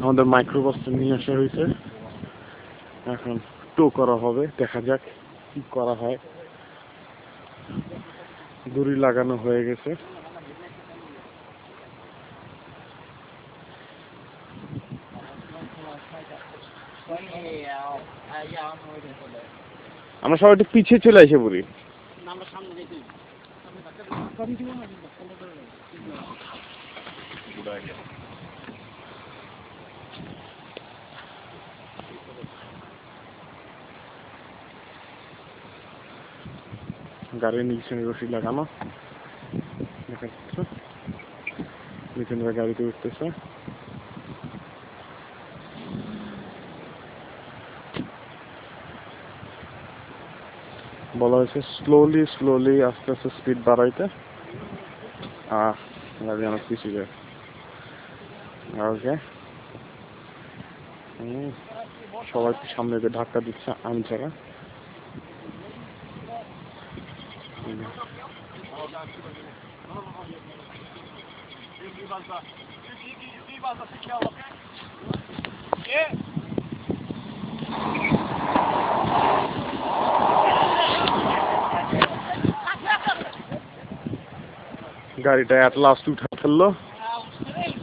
আমাদের মাইক্রোবাসটা নিয়ে আসা হয়েছে, এখন টো করা হবে, দেখা যাক কি করা হয়। দড়ি লাগানো হয়ে গেছে। আমরা সবাই একটু পিছিয়ে চলে আসে পড়ি। গাড়ির নিচে রশি লাগানো, দেখা যাচ্ছে মিথুনরা গাড়িতে উঠতেছে। বলা হয়েছে স্লোলি স্লোলি আস্তে আস্তে স্পিড বাড়াইতে। গাড়ি অনেক পিছিয়ে যায়। ওকে, সবাই সামনে ধাক্কা দিচ্ছে আমি ছাড়া। গাড়িটা এট লাস্ট উঠে ফেললো।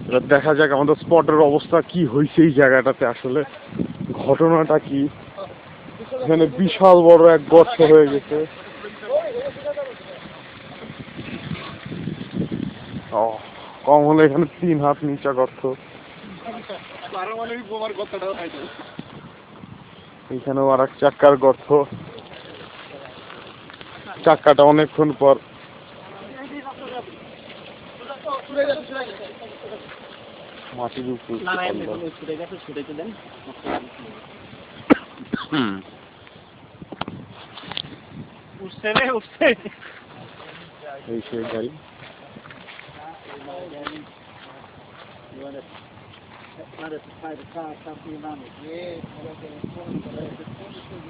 এবার দেখা যাক আমাদের স্পটের অবস্থা কি হয়েছে এই জায়গাটাতে, আসলে ঘটনাটা কি। এখানে বিশাল বড় এক গর্ত হয়ে গেছে। কম হলে এখানে 3 হাত নিচা গর্ত। এখানেও আর এক চাক্কার গর্ত। চাক্কাটা অনেকক্ষণ পর মাটির উপর এই সেই গাড়ি।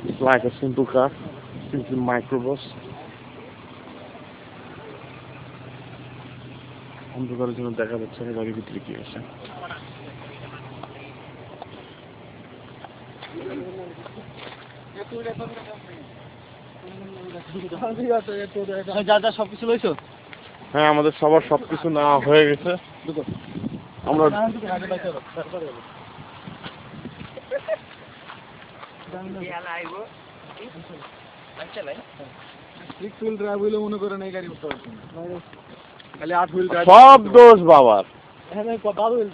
It's like a simple car, simple microbus. অন্ধকারের জন্য দেখা যাচ্ছে না গাড়ির ভিতরে কি আছে। সবকিছু লইছো? হ্যাঁ, আমাদের সবার সবকিছু নেওয়া হয়ে গেছে। আমরা মনে করেন এই গাড়ি উঠতে পারছি না, খালি 8 হুইল সব দোষ বাবার। হ্যাঁ, বাবা হুইল